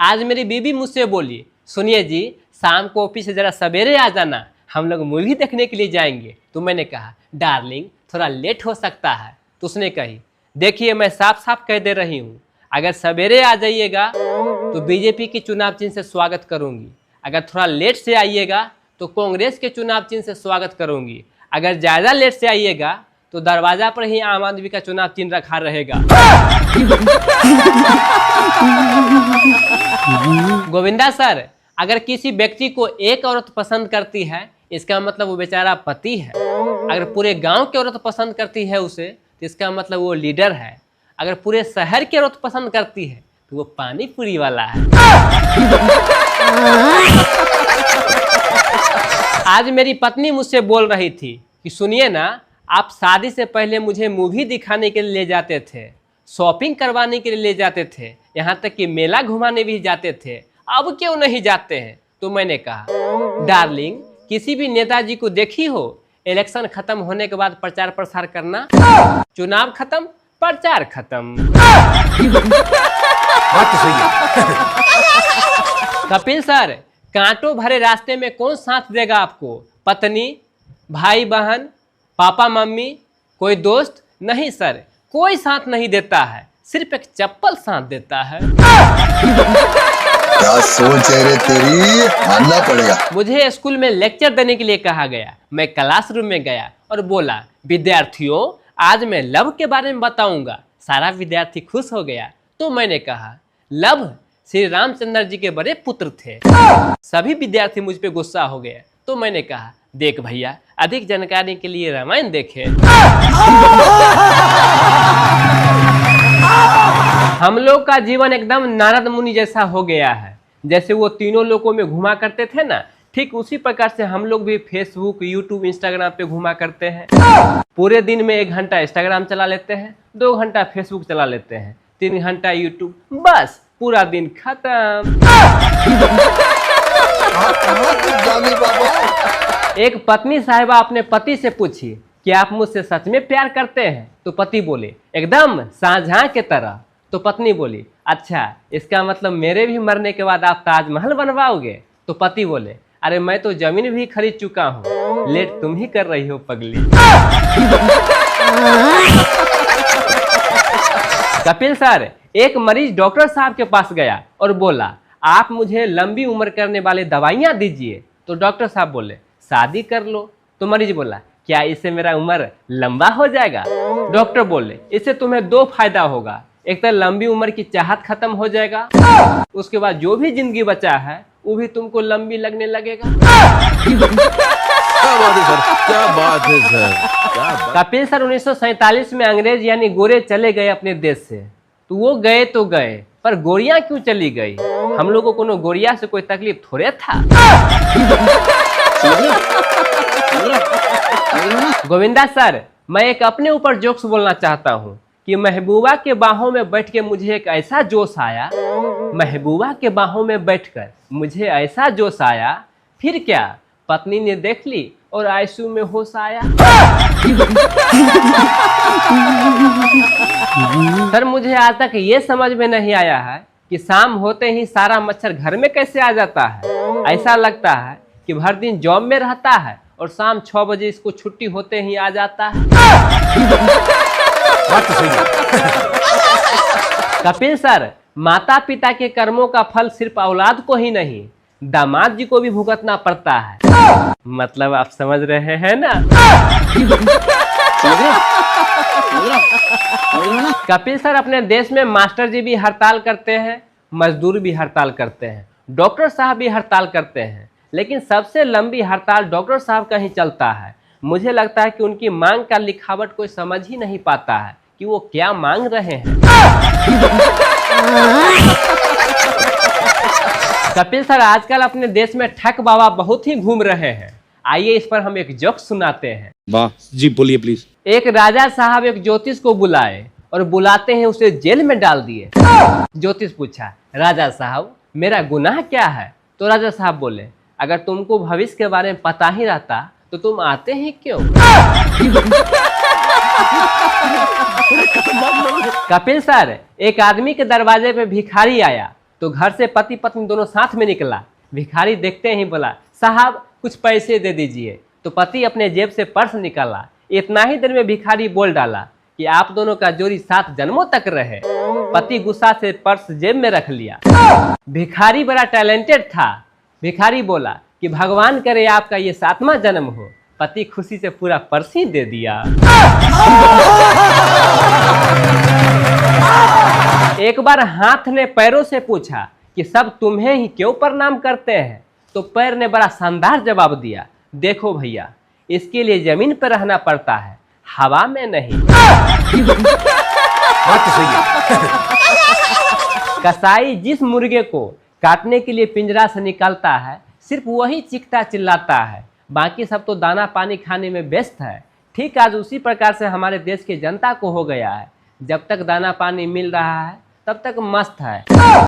आज मेरी बीबी मुझसे बोली, सुनिए जी शाम को ऑफिस से ज़रा सवेरे आ जाना, हम लोग मूवी देखने के लिए जाएंगे। तो मैंने कहा डार्लिंग थोड़ा लेट हो सकता है। तो उसने कही, देखिए मैं साफ साफ कह दे रही हूँ, अगर सवेरे आ जाइएगा तो बीजेपी के चुनाव चिन्ह से स्वागत करूँगी, अगर थोड़ा लेट से आइएगा तो कांग्रेस के चुनाव चिन्ह से स्वागत करूँगी, अगर ज़्यादा लेट से आइएगा तो दरवाजा पर ही आम आदमी का चुनाव चिन्ह रखा रहेगा। गोविंदा सर, अगर किसी व्यक्ति को एक औरत पसंद करती है इसका मतलब वो बेचारा पति है, अगर पूरे गांव की औरत पसंद करती है उसे तो इसका मतलब वो लीडर है, अगर पूरे शहर की औरत पसंद करती है तो वो पानी पूरी वाला है। आज मेरी पत्नी मुझसे बोल रही थी कि सुनिए ना, आप शादी से पहले मुझे मूवी दिखाने के लिए ले जाते थे, शॉपिंग करवाने के लिए ले जाते थे, यहाँ तक कि मेला घुमाने भी जाते थे, अब क्यों नहीं जाते हैं? तो मैंने कहा डार्लिंग किसी भी नेताजी को देखी हो इलेक्शन खत्म होने के बाद प्रचार प्रसार करना, चुनाव खत्म प्रचार खत्म। बात तो सही है। कपिल सर, कांटों भरे रास्ते में कौन साथ देगा आपको? पत्नी, भाई बहन, पापा मम्मी, कोई दोस्त? नहीं सर, कोई साथ नहीं देता है, सिर्फ एक चप्पल साथ देता है। क्या सोच है रे तेरी, मानना पड़ेगा। मुझे स्कूल में लेक्चर देने के लिए कहा गया, मैं क्लासरूम में गया और बोला विद्यार्थियों आज मैं लव के बारे में बताऊंगा। सारा विद्यार्थी खुश हो गया। तो मैंने कहा लव श्री रामचंद्र जी के बड़े पुत्र थे। सभी विद्यार्थी मुझ पे गुस्सा हो गए। तो मैंने कहा देख भैया, अधिक जानकारी के लिए रामायण देखे। हम लोग का जीवन एकदम नारद मुनि जैसा हो गया है। जैसे वो तीनों लोकों में घुमा करते थे ना, ठीक उसी प्रकार से हम लोग भी फेसबुक, यूट्यूब, इंस्टाग्राम पे घुमा करते हैं। पूरे दिन में 1 घंटा इंस्टाग्राम चला लेते हैं, 2 घंटा फेसबुक चला लेते हैं, 3 घंटा यूट्यूब, बस पूरा दिन खत्म। एक पत्नी साहिबा अपने पति से पूछी कि आप मुझसे सच में प्यार करते हैं? तो पति बोले एकदम शाहजहां के तरह। तो पत्नी बोली अच्छा, इसका मतलब मेरे भी मरने के बाद आप ताजमहल बनवाओगे? तो पति बोले अरे मैं तो जमीन भी खरीद चुका हूँ, लेट तुम ही कर रही हो पगली। कपिल सर, एक मरीज डॉक्टर साहब के पास गया और बोला आप मुझे लंबी उम्र करने वाली दवाइयाँ दीजिए। तो डॉक्टर साहब बोले शादी कर लो। तो मरीज बोला क्या इससे मेरा उम्र लंबा हो जाएगा? डॉक्टर बोले इससे तुम्हें 2 फायदा होगा, एक तो लंबी उम्र की चाहत खत्म हो जाएगा, उसके बाद जो भी जिंदगी बचा है वो भी तुमको लंबी लगने लगेगा। क्या बात है सर, क्या बात है सर, क्या बात। कपिल सर, 1947 में अंग्रेज यानी गोरे चले गए अपने देश से। तो वो गए तो गए, पर गोरियां क्यों चली गई? हम लोग को कोनो गोरिया से कोई तकलीफ थोड़े था। गोविंदा सर, मैं एक अपने ऊपर जोक्स बोलना चाहता हूँ कि महबूबा के बाहों में बैठ के मुझे एक ऐसा जोश आया, महबूबा के बाहों में बैठकर मुझे ऐसा जोश आया, फिर क्या पत्नी ने देख ली और आंसू में होश आया। सर, मुझे आज तक ये समझ में नहीं आया है कि शाम होते ही सारा मच्छर घर में कैसे आ जाता है। ऐसा लगता है कि भर दिन जॉब में रहता है और शाम 6 बजे इसको छुट्टी होते ही आ जाता है। बात तो सही है। कपिल सर, माता पिता के कर्मों का फल सिर्फ औलाद को ही नहीं, दामाद जी को भी भुगतना पड़ता है। मतलब आप समझ रहे हैं ना? कपिल सर, अपने देश में मास्टर जी भी हड़ताल करते हैं, मजदूर भी हड़ताल करते हैं, डॉक्टर साहब भी हड़ताल करते हैं, लेकिन सबसे लंबी हड़ताल डॉक्टर साहब का ही चलता है। मुझे लगता है कि उनकी मांग का लिखावट कोई समझ ही नहीं पाता है कि वो क्या मांग रहे हैं। कपिल सर, आजकल अपने देश में ठग बाबा बहुत ही घूम रहे हैं। आइए इस पर हम एक जोक सुनाते हैं। वाह जी, बोलिए प्लीज। एक राजा साहब एक ज्योतिष को बुलाए और बुलाते हैं उसे जेल में डाल दिए। ज्योतिष पूछा राजा साहब मेरा गुनाह क्या है? तो राजा साहब बोले अगर तुमको भविष्य के बारे में पता ही रहता तो तुम आते ही क्यों? कपिल सर, एक आदमी के दरवाजे पे भिखारी आया तो घर से पति पत्नी दोनों साथ में निकला। भिखारी देखते ही बोला, साहब कुछ पैसे दे दीजिए। तो पति अपने जेब से पर्स निकाला। इतना ही देर में भिखारी बोल डाला कि आप दोनों का जोड़ी 7 जन्मों तक रहे। पति गुस्सा से पर्स जेब में रख लिया। भिखारी बड़ा टैलेंटेड था। भिखारी बोला कि भगवान करे आपका ये 7वां जन्म हो। पति खुशी से पूरा पर्स ही दे दिया। एक बार हाथ ने पैरों से पूछा कि सब तुम्हें ही क्यों प्रणाम करते हैं? तो पैर ने बड़ा शानदार जवाब दिया, देखो भैया, इसके लिए जमीन पर रहना पड़ता है, हवा में नहीं। बात तो सही है। कसाई जिस मुर्गे को काटने के लिए पिंजरा से निकालता है, सिर्फ वही चीखता चिल्लाता है, बाकी सब तो दाना पानी खाने में व्यस्त है। ठीक आज उसी प्रकार से हमारे देश की जनता को हो गया है। जब तक दाना पानी मिल रहा है तब तक मस्त है।